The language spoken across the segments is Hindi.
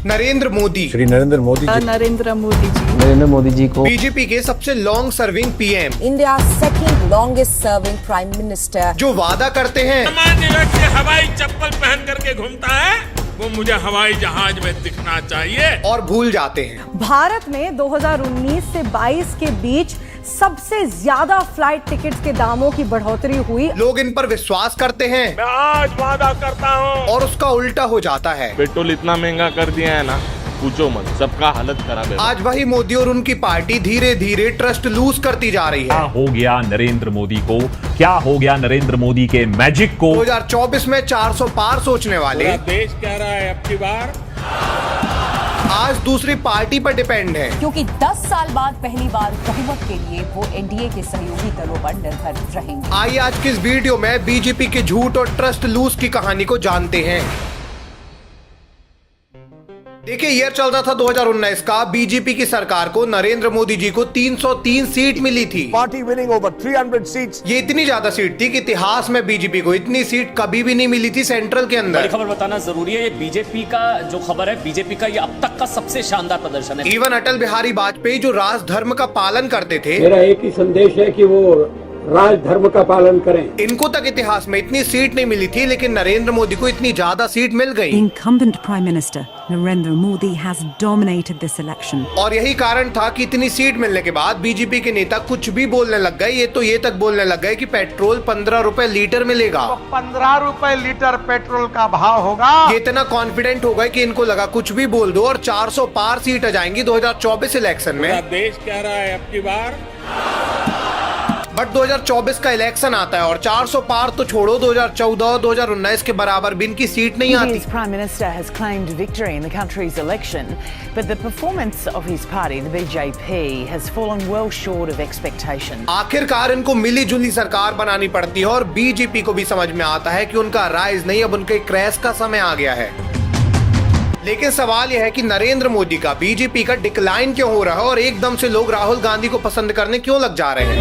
नरेंद्र मोदी श्री नरेंद्र मोदी जी नरेंद्र मोदी जी को बीजेपी के सबसे long serving PM, India second longest serving prime minister, जो वादा करते हैं सामान्य व्यक्ति हवाई चप्पल पहन करके घूमता है, वो मुझे हवाई जहाज में दिखना चाहिए और भूल जाते हैं। भारत में 2019 से 22 के बीच सबसे ज्यादा फ्लाइट टिकट्स के दामों की बढ़ोतरी हुई। लोग इन पर विश्वास करते हैं मैं आज वादा करता हूँ और उसका उल्टा हो जाता है। पेट्रोल इतना महंगा कर दिया है ना, पूछो मत, सबका हालत खराब है। आज वही मोदी और उनकी पार्टी धीरे धीरे ट्रस्ट लूज करती जा रही क्या है। हो गया नरेंद्र मोदी को, क्या हो गया नरेंद्र मोदी के मैजिक को। 2024 में 400 पार सोचने वाले पूरा देश कह रहा है अब की बार आज दूसरी पार्टी पर डिपेंड है, क्योंकि 10 साल बाद पहली बार बहुमत के लिए वो एनडीए के सहयोगी दलों पर निर्भर रहेंगे। आइए आज की इस वीडियो में बीजेपी के झूठ और ट्रस्ट लूज की कहानी को जानते हैं। देखिए, ईयर चल रहा था 2019 का। बीजेपी की सरकार को, नरेंद्र मोदी जी को 303 सीट मिली थी। Party winning over 300 seats. ये इतनी ज्यादा सीट थी कि इतिहास में बीजेपी को इतनी सीट कभी भी नहीं मिली थी सेंट्रल के अंदर। बड़ी खबर बताना जरूरी है, ये बीजेपी का जो खबर है, बीजेपी का ये अब तक का सबसे शानदार प्रदर्शन है। इवन अटल बिहारी वाजपेयी जो राज धर्म का पालन करते थे, मेरा एक ही संदेश है कि वो राज धर्म का पालन करें। इनको तक इतिहास में इतनी सीट नहीं मिली थी, लेकिन नरेंद्र मोदी को इतनी ज्यादा सीट मिल गई। Incumbent Prime Minister Narendra Modi has dominated this election. और यही कारण था कि इतनी सीट मिलने के बाद बीजेपी के नेता कुछ भी बोलने लग गए। ये तक बोलने लग गए कि पेट्रोल 15 रुपए लीटर मिलेगा। 15 रुपए लीटर पेट्रोल का भाव होगा। ये इतना कॉन्फिडेंट हो गए कि इनको लगा कुछ भी बोल दो और 400 पार सीट आ जाएंगी 2024 इलेक्शन में। पूरा देश कह रहा है अब की बार। बट 2024 का इलेक्शन आता है और 400 पार तो छोड़ो, 2014 और 2019 के बराबर भी इनकी सीट नहीं आती। Prime Minister has claimed victory in the country's election, but the performance of his party, the BJP, has fallen well short of expectation. आखिरकार इनको मिली जुली सरकार बनानी पड़ती है और बीजेपी को भी समझ में आता है कि उनका राइज नहीं, अब उनके क्रैश का समय आ गया है। लेकिन सवाल यह है कि नरेंद्र मोदी का, बीजेपी का डिक्लाइन क्यों हो रहा है और एकदम से लोग राहुल गांधी को पसंद करने क्यों लग जा रहे हैं?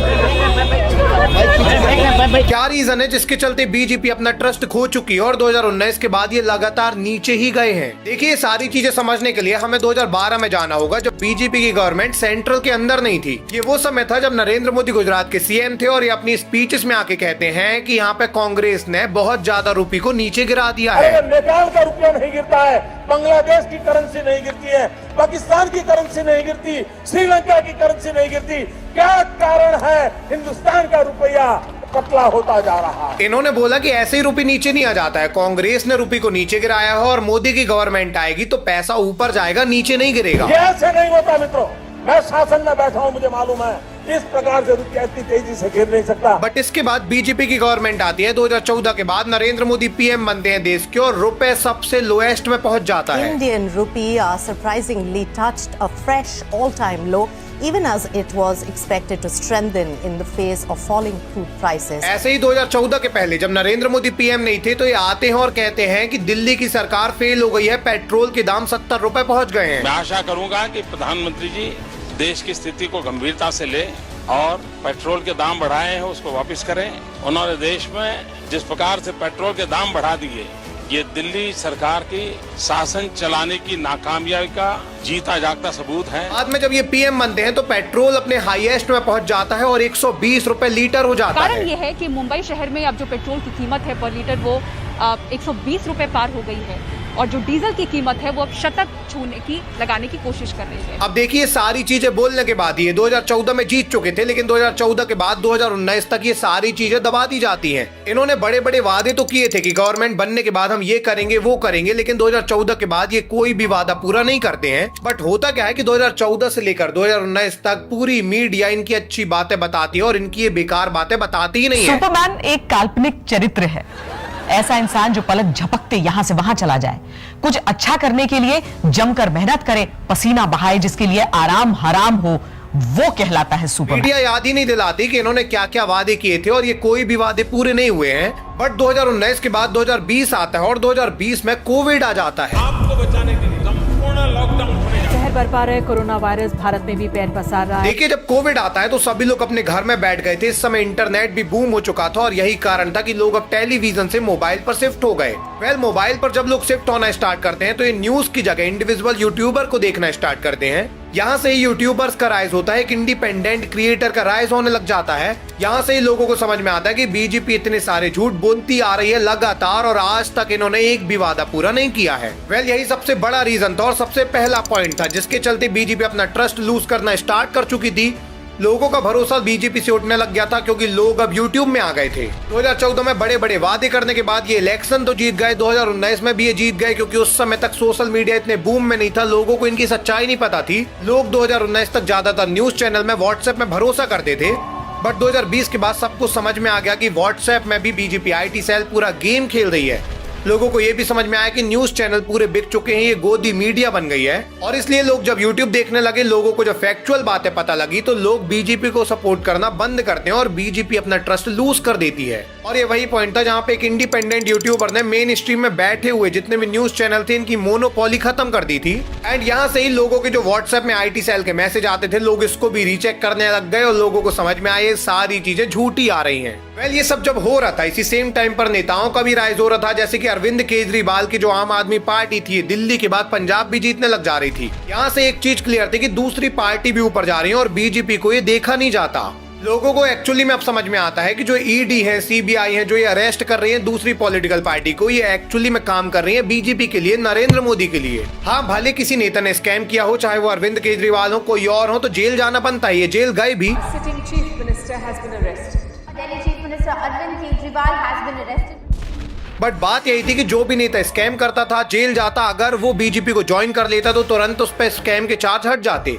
क्या रीजन है जिसके चलते बीजेपी अपना ट्रस्ट खो चुकी है और 2019 के बाद ये लगातार नीचे ही गए हैं? देखिए, ये सारी चीजें समझने के लिए हमें 2012 में जाना होगा, जब बीजेपी की गवर्नमेंट सेंट्रल के अंदर नहीं थी। ये वो समय था जब नरेंद्र मोदी गुजरात के सीएम थे और ये अपनी स्पीचेस में आके कहते हैं कि यहाँ पे कांग्रेस ने बहुत ज्यादा रुपये को नीचे गिरा दिया है। नेपाल का रुपया नहीं गिरता है, बांग्लादेश की करेंसी नहीं गिरती है, पाकिस्तान की करेंसी नहीं गिरती, श्रीलंका की करेंसी नहीं गिरती। क्या कारण है हिंदुस्तान का रुपया पतला होता जा रहा है? इन्होंने बोला कि ऐसे ही रुपये नीचे नहीं आ जाता है, कांग्रेस ने रुपये को नीचे गिराया है और मोदी की गवर्नमेंट आएगी तो पैसा ऊपर जाएगा, नीचे नहीं गिरेगा। ऐसे नहीं होता मित्रों, मैं शासन में बैठा हूँ, मुझे मालूम है इस प्रकार से रुपया इतनी तेजी से गिर नहीं सकता। बट इसके बाद बीजेपी की गवर्नमेंट आती है 2014 के बाद, नरेंद्र मोदी पीएम बनते हैं देश के और रुपए सबसे लोएस्ट में पहुंच जाता है। Indian rupee surprisingly touched a fresh all-time low, even as it was expected to strengthen in the face of falling crude prices. ऐसे ही 2014 के पहले जब नरेंद्र मोदी पीएम नहीं थे तो ये आते हैं और कहते हैं कि दिल्ली की सरकार फेल हो गई है, पेट्रोल के दाम 70 रुपए पहुंच गए हैं। मैं आशा करूंगा कि प्रधानमंत्री जी देश की स्थिति को गंभीरता से ले और पेट्रोल के दाम बढ़ाए हैं उसको वापस करें। उन्होंने देश में जिस प्रकार से पेट्रोल के दाम बढ़ा दिए, ये दिल्ली सरकार की शासन चलाने की नाकामयाबी का जीता जागता सबूत है। बाद में जब ये पीएम बनते हैं तो पेट्रोल अपने हाईएस्ट में पहुंच जाता है और 120 रुपए लीटर हो जाता है। कारण ये है कि मुंबई शहर में अब जो पेट्रोल की कीमत है पर लीटर वो 120 रुपए पार हो गई है और जो डीजल की कीमत है वो अब शतक लगाने की कोशिश कर रही है। अब देखिए, सारी चीजें बोलने के बाद ये 2014 में जीत चुके थे, लेकिन 2014 के बाद 2019 तक ये सारी चीजें दबा दी जाती हैं। इन्होंने बड़े बड़े वादे तो किए थे कि गवर्नमेंट बनने के बाद हम ये करेंगे वो करेंगे, लेकिन 2014 के बाद ये कोई भी वादा पूरा नहीं करते हैं। बट होता क्या है कि 2014 से लेकर 2019 तक पूरी मीडिया इनकी अच्छी बातें बताती है और इनकी ये बेकार बातें बताती ही नहीं है। सुपरमैन एक काल्पनिक चरित्र है, ऐसा इंसान जो पलक झपकते यहाँ से वहां चला जाए, कुछ अच्छा करने के लिए जमकर मेहनत करे, पसीना बहाए, जिसके लिए आराम हराम हो, वो कहलाता है सुपरमैन। मीडिया याद ही नहीं दिलाती कि इन्होंने क्या क्या वादे किए थे और ये कोई भी वादे पूरे नहीं हुए हैं। बट 2019 के बाद 2020 आता है और 2020 में कोविड आ जाता है। आपको बचाने के लिए संपूर्ण लॉकडाउन होने जा रहा है। कर पा रहे कोरोना वायरस भारत में भी पैर पसार रहा है। देखिए, जब कोविड आता है तो सभी लोग अपने घर में बैठ गए थे। इस समय इंटरनेट भी बूम हो चुका था और यही कारण था कि लोग अब टेलीविजन से मोबाइल पर शिफ्ट हो गए। मोबाइल पर जब लोग शिफ्ट होना स्टार्ट करते हैं तो ये न्यूज की जगह इंडिविजुअल यूट्यूबर को देखना स्टार्ट करते हैं। यहाँ से ही यूट्यूबर्स का राइज होता है, एक इंडिपेंडेंट क्रिएटर का राइज होने लग जाता है। यहाँ से ही लोगों को समझ में आता है कि बीजेपी इतने सारे झूठ बोलती आ रही है लगातार और आज तक इन्होंने एक भी वादा पूरा नहीं किया है। यही सबसे बड़ा रीजन था और सबसे पहला पॉइंट था जिसके चलते बीजेपी अपना ट्रस्ट लूज करना स्टार्ट कर चुकी थी। लोगों का भरोसा बीजेपी से उठने लग गया था क्योंकि लोग अब यूट्यूब में आ गए थे। 2014 में बड़े बड़े वादे करने के बाद ये इलेक्शन तो जीत गए, 2019 में भी ये जीत गए क्योंकि उस समय तक सोशल मीडिया इतने बूम में नहीं था, लोगों को इनकी सच्चाई नहीं पता थी। लोग 2019 तक ज्यादातर न्यूज चैनल में व्हाट्सएप में भरोसा करते थे, बट 2020 के बाद सबको समझ में आ गया कि व्हाट्सएप में भी बीजेपी IT सेल पूरा गेम खेल रही है। लोगों को ये भी समझ में आया कि न्यूज चैनल पूरे बिक चुके हैं, ये गोदी मीडिया बन गई है। और इसलिए लोग जब यूट्यूब देखने लगे, लोगों को जब फैक्चुअल बातें पता लगी तो लोग बीजेपी को सपोर्ट करना बंद करते हैं और बीजेपी अपना ट्रस्ट लूज कर देती है। और ये वही पॉइंट था जहाँ पे एक इंडिपेंडेंट यूट्यूबर ने मेन स्ट्रीम में बैठे हुए जितने भी न्यूज चैनल थे इनकी मोनोपोली खत्म कर दी थी। एंड यहाँ से ही लोगों के जो व्हाट्सएप में IT सेल के मैसेज आते थे, लोग इसको भी रीचेक करने लग गए और लोगों को समझ में आया ये सारी चीजें झूठी आ रही हैं। ये सब जब हो रहा था, इसी सेम टाइम पर नेताओं का भी राइज हो रहा था, जैसे कि अरविंद केजरीवाल की जो आम आदमी पार्टी थी, दिल्ली के बाद पंजाब भी जीतने लग जा रही थी। यहाँ से एक चीज क्लियर थी कि दूसरी पार्टी भी ऊपर जा रही है और बीजेपी को ये देखा नहीं जाता। लोगों को एक्चुअली में अब समझ में आता है कि जो ED है, CBI है, जो ये अरेस्ट कर रही है दूसरी पॉलिटिकल पार्टी को, ये एक्चुअली में काम कर रही है बीजेपी के लिए, नरेंद्र मोदी के लिए। हाँ, भले किसी नेता ने स्कैम किया हो, चाहे वो अरविंद केजरीवाल हो, कोई और हो, तो जेल जाना बनता है। ये जेल गए भी। Sitting chief minister has been arrested. Delhi chief minister Arvind Kejriwal has been arrested. But बात यही थी कि जो भी नेता स्कैम करता था जेल जाता, अगर वो बीजेपी को ज्वाइन कर लेता तो तुरंत उस पर स्कैम के चार्ज हट जाते,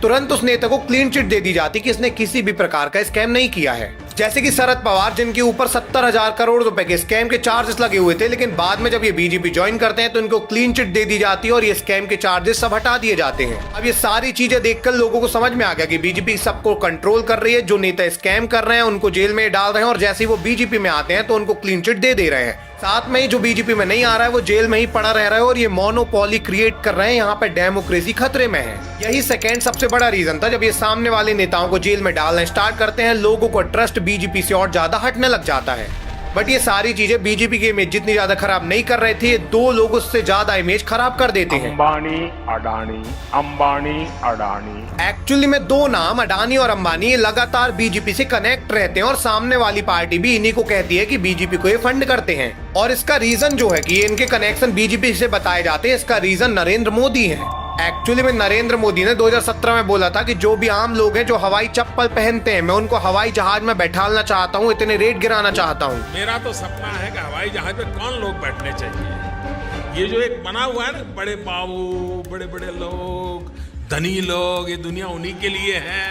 तुरंत उस नेता को क्लीन चिट दे दी जाती कि इसने किसी भी प्रकार का स्कैम नहीं किया है। जैसे कि शरद पवार, जिनके ऊपर 70,000 करोड़ रुपए के स्कैम के चार्जेस लगे हुए थे, लेकिन बाद में जब ये बीजेपी ज्वाइन करते हैं तो इनको क्लीन चिट दे दी जाती है और ये स्कैम के चार्जेस सब हटा दिए जाते हैं। अब ये सारी चीजें देखकर लोगों को समझ में आ गया कि बीजेपी सबको कंट्रोल कर रही है, जो नेता स्कैम कर रहे हैं उनको जेल में डाल रहे हैं और जैसे ही वो बीजेपी में आते हैं तो उनको क्लीन चिट दे रहे हैं। साथ में ही जो बीजेपी में नहीं आ रहा है वो जेल में ही पड़ा रह रहा है और ये मोनोपोली क्रिएट कर रहे हैं। यहाँ पे डेमोक्रेसी खतरे में है। यही सेकंड सबसे बड़ा रीजन था जब ये सामने वाले नेताओं को जेल में डालना स्टार्ट करते हैं, लोगों को ट्रस्ट बीजेपी से और ज्यादा हटने लग जाता है। बट ये सारी चीजें बीजेपी की इमेज जितनी ज्यादा खराब नहीं कर रहे थे, ये दो लोग उससे ज्यादा इमेज खराब कर देते हैं। अंबानी अडानी, अंबानी अडानी। एक्चुअली में दो नाम अडानी और अंबानी ये लगातार बीजेपी से कनेक्ट रहते हैं और सामने वाली पार्टी भी इन्हीं को कहती है कि बीजेपी को ये फंड करते हैं। और इसका रीजन जो है कि इनके कनेक्शन बीजेपी से बताए जाते हैं, इसका रीजन नरेंद्र मोदी है। एक्चुअली में नरेंद्र मोदी ने 2017 में बोला था कि जो भी आम लोग हैं जो हवाई चप्पल पहनते हैं, मैं उनको हवाई जहाज में बैठालना चाहता हूँ, इतने रेट गिराना चाहता हूँ। मेरा तो सपना है कि हवाई जहाज में कौन लोग बैठने चाहिए। ये जो एक बना हुआ है ना, बड़े बाबू, बड़े बड़े लोग, धनी लोग, ये दुनिया उन्हीं के लिए है।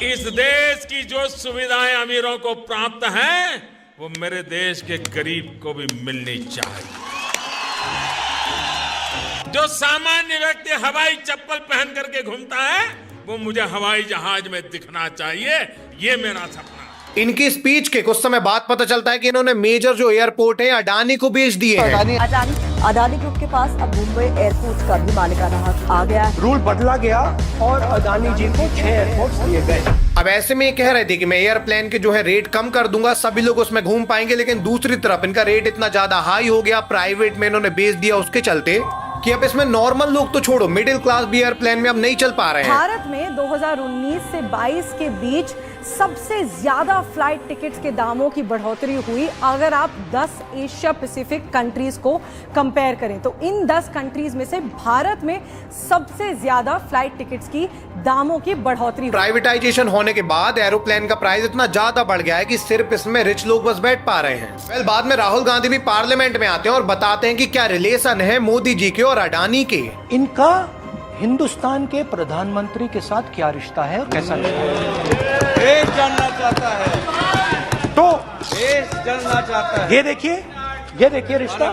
इस देश की जो सुविधाएं अमीरों को प्राप्त हैं, वो मेरे देश के गरीब को भी मिलनी चाहिए। जो सामान्य व्यक्ति हवाई चप्पल पहन करके घूमता है, वो मुझे हवाई जहाज में दिखना चाहिए। ये मेरा सपना। इनकी स्पीच के कुछ समय बाद पता चलता है कि इन्होंने मेजर जो एयरपोर्ट है अडानी को बेच दिए हैं। अडानी ग्रुप के पास अब मुंबई एयरपोर्ट का भी मालिकाना हक आ गया है। रूल बदला गया और अडानी जी को 6 एयरपोर्ट दिए गए। अब ऐसे में ये कह रहे थे कि मैं एयरप्लेन के जो है रेट कम कर दूंगा, सभी लोग उसमें घूम पाएंगे, लेकिन दूसरी तरफ इनका रेट इतना ज्यादा हाई हो गया, प्राइवेट में इन्होंने बेच दिया उसके चलते कि अब इसमें नॉर्मल लोग तो छोड़ो, मिडिल क्लास भी एयरप्लेन में अब नहीं चल पा रहे हैं। भारत में 2019 से 22 के बीच सबसे ज्यादा फ्लाइट टिकट्स के दामों की बढ़ोतरी हुई। अगर आप 10 एशिया पैसिफिक कंट्रीज को कंपेयर करें तो इन 10 कंट्रीज में से भारत में सबसे ज्यादा फ्लाइट टिकट्स की दामों की बढ़ोतरी। प्राइवेटाइजेशन होने के बाद एरोप्लेन का प्राइस इतना ज्यादा बढ़ गया है कि सिर्फ इसमें रिच लोग बस बैठ पा रहे हैं। बाद में राहुल गांधी भी पार्लियामेंट में आते हैं और बताते हैं कि क्या रिलेशन है मोदी जी के और अडानी के। इनका हिंदुस्तान के प्रधानमंत्री के साथ क्या रिश्ता है और कैसा रिश्ता है, देश जानना चाहता है। तो देश जानना चाहता है। ये देखिए रिश्ता,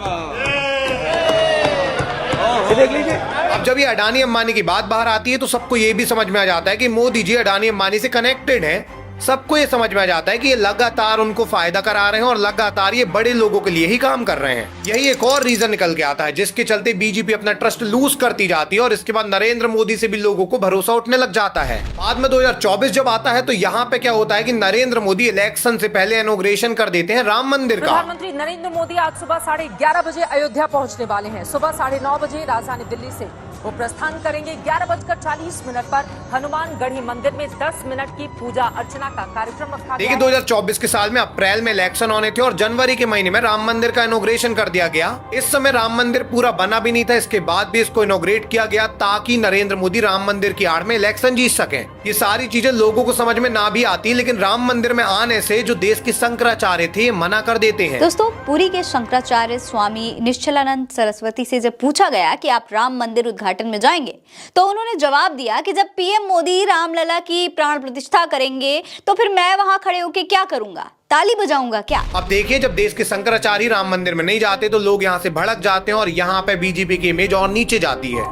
ये देख लीजिए। अब जब ये अडानी अंबानी की बात बाहर आती है तो सबको ये भी समझ में आ जाता है कि मोदी जी अडानी अंबानी से कनेक्टेड हैं। सबको ये समझ में आ जाता है कि ये लगातार उनको फायदा करा रहे हैं और लगातार ये बड़े लोगों के लिए ही काम कर रहे हैं। यही एक और रीजन निकल के आता है जिसके चलते बीजेपी अपना ट्रस्ट लूज करती जाती है और इसके बाद नरेंद्र मोदी से भी लोगों को भरोसा उठने लग जाता है। बाद में 2024 जब आता है तो यहाँ पे क्या होता है कि नरेंद्र मोदी इलेक्शन से पहले इनॉग्रेशन कर देते हैं राम मंदिर का। प्रधानमंत्री नरेंद्र मोदी आज सुबह 11:30 बजे अयोध्या पहुंचने वाले हैं। सुबह 9:30 बजे राजधानी दिल्ली से वो प्रस्थान करेंगे। 11:40 पर हनुमानगढ़ी मंदिर में 10 मिनट की पूजा अर्चना का कार्यक्रम रखा गया। देखिए 2024 के साल में अप्रैल में इलेक्शन होने थे और जनवरी के महीने में राम मंदिर का इनॉग्रेशन कर दिया गया। इस समय राम मंदिर पूरा बना भी नहीं था, इसके बाद भी इसको इनॉग्रेट किया गया ताकि नरेंद्र मोदी राम मंदिर की आड़ में इलेक्शन जीत सकें। ये सारी चीजें लोगों को समझ में ना भी आती, लेकिन राम मंदिर में आने से जो देश के शंकराचार्य थे मना कर देते हैं। दोस्तों, पुरी के शंकराचार्य स्वामी निश्चलानंद सरस्वती से जब पूछा गया कि आप राम मंदिर उद्घाटन में जाएंगे तो उन्होंने जवाब दिया कि जब पीएम मोदी रामलला की प्राण प्रतिष्ठा करेंगे तो फिर मैं वहां खड़े होकर क्या करूंगा, ताली बजाऊंगा क्या? अब देखिए, जब देश के शंकराचार्य राम मंदिर में नहीं जाते तो लोग यहाँ से भड़क जाते हैं और यहाँ पे बीजेपी की इमेज और नीचे जाती है।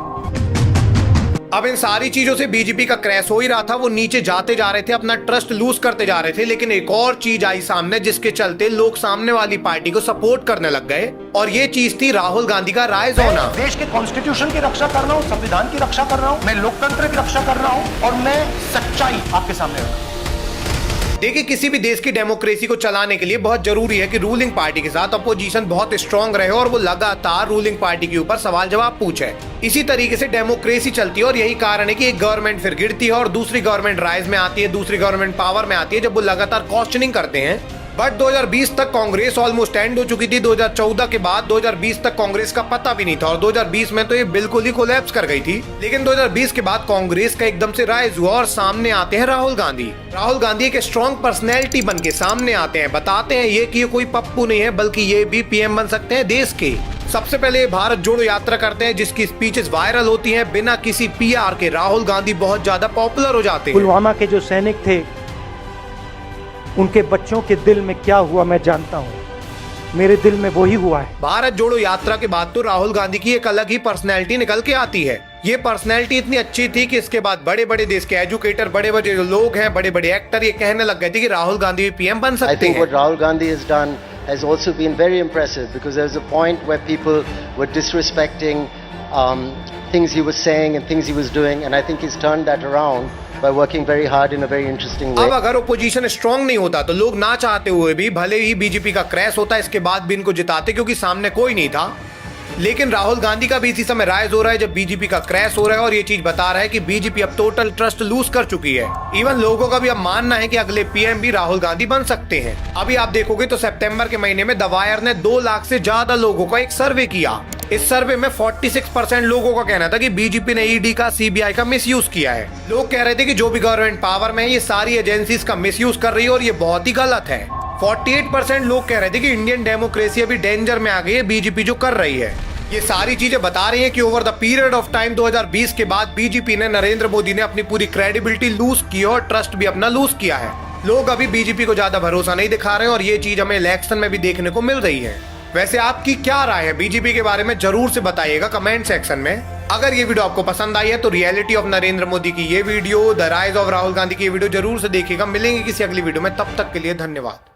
अब इन सारी चीजों से बीजेपी का क्रैश हो ही रहा था, वो नीचे जाते जा रहे थे, अपना ट्रस्ट लूज करते जा रहे थे। लेकिन एक और चीज आई सामने जिसके चलते लोग सामने वाली पार्टी को सपोर्ट करने लग गए और ये चीज थी राहुल गांधी का राइज होना। देश के कॉन्स्टिट्यूशन की रक्षा कर रहा हूँ, संविधान की रक्षा कर रहा हूँ, मैं लोकतंत्र की रक्षा कर रहा हूँ और मैं सच्चाई आपके सामने रखा। देखिए, किसी भी देश की डेमोक्रेसी को चलाने के लिए बहुत जरूरी है कि रूलिंग पार्टी के साथ अपोजिशन बहुत स्ट्रांग रहे और वो लगातार रूलिंग पार्टी के ऊपर सवाल जवाब पूछे। इसी तरीके से डेमोक्रेसी चलती है और यही कारण है कि एक गवर्नमेंट फिर गिरती है और दूसरी गवर्नमेंट राइज में आती है, दूसरी गवर्नमेंट पावर में आती है जब वो लगातार क्वेश्चनिंग करते हैं। बट 2020 तक कांग्रेस ऑलमोस्ट एंड हो चुकी थी। 2014 के बाद 2020 तक कांग्रेस का पता भी नहीं था और 2020 में तो ये बिल्कुल ही कोलैप्स कर गई थी। लेकिन 2020 के बाद कांग्रेस का एकदम से राइज हुआ और सामने आते हैं राहुल गांधी। राहुल गांधी एक स्ट्रॉन्ग पर्सनैलिटी बन के सामने आते हैं, बताते हैं ये कि ये कोई पप्पू नहीं है बल्कि ये भी पीएम बन सकते हैं देश के। सबसे पहले भारत जोड़ो यात्रा करते हैं जिसकी स्पीचेस वायरल होती हैं। बिना किसी पीआर के राहुल गांधी बहुत ज्यादा पॉपुलर हो जाते हैं। पुलवामा के जो सैनिक थे उनके बच्चों के दिल में क्या हुआ मैं जानता हूँ, मेरे दिल में वही हुआ है। भारत जोड़ो यात्रा के बाद तो राहुल गांधी की एक अलग ही पर्सनैलिटी निकल के आती है। ये पर्सनैलिटी इतनी अच्छी थी कि इसके बाद बड़े बड़े देश के एजुकेटर, बड़े बड़े लोग हैं, बड़े बड़े एक्टर ये कहने लग गए थे कि राहुल गांधी भी पीएम बन सकते हैं। Rahul Gandhi has done has also been very impressive because there was a point where people were disrespecting things he was saying and things he was doing, and I think he's turned that around by working very hard in a very interesting way. अब अगर ओपोजिशन स्ट्रांग नहीं होता तो लोग ना चाहते हुए भी भले ही बीजेपी का क्रैश होता, इसके बाद भी इनको जिताते क्योंकि सामने कोई नहीं था। लेकिन राहुल गांधी का भी इसी समय राइज हो रहा है जब बीजेपी का क्रैश हो रहा है और ये चीज बता रहा है कि बीजेपी अब टोटल ट्रस्ट लूज कर चुकी है। इवन लोगों का भी अब मानना है कि अगले पीएम भी राहुल गांधी बन सकते हैं। अभी आप देखोगे तो सितंबर के महीने में द वायर ने 2 लाख से ज्यादा लोगों का एक सर्वे किया। इस सर्वे में 46% लोगों का कहना था कि बीजेपी ने ईडी का, सीबीआई का मिसयूज किया है। लोग कह रहे थे कि जो भी गवर्नमेंट पावर में है ये सारी एजेंसीज का मिसयूज कर रही है और ये बहुत ही गलत है। 48% लोग कह रहे थे कि इंडियन डेमोक्रेसी अभी डेंजर में आ गई है बीजेपी जो कर रही है। ये सारी चीजें बता रही हैं कि over the period of time 2020 के बाद बीजेपी ने, नरेंद्र मोदी ने अपनी पूरी क्रेडिबिलिटी लूज की और ट्रस्ट भी अपना लूज किया है। लोग अभी बीजेपी को ज्यादा भरोसा नहीं दिखा रहे हैं और ये चीज हमें इलेक्शन में भी देखने को मिल रही है। वैसे आपकी क्या राय है बीजेपी के बारे में, जरूर से बताइएगा कमेंट सेक्शन में। अगर ये वीडियो आपको पसंद आई है तो रियलिटी ऑफ नरेंद्र मोदी की ये video, the rise of Rahul Gandhi की वीडियो जरूर से देखिएगा। मिलेंगे किसी अगली वीडियो में, तब तक के लिए धन्यवाद।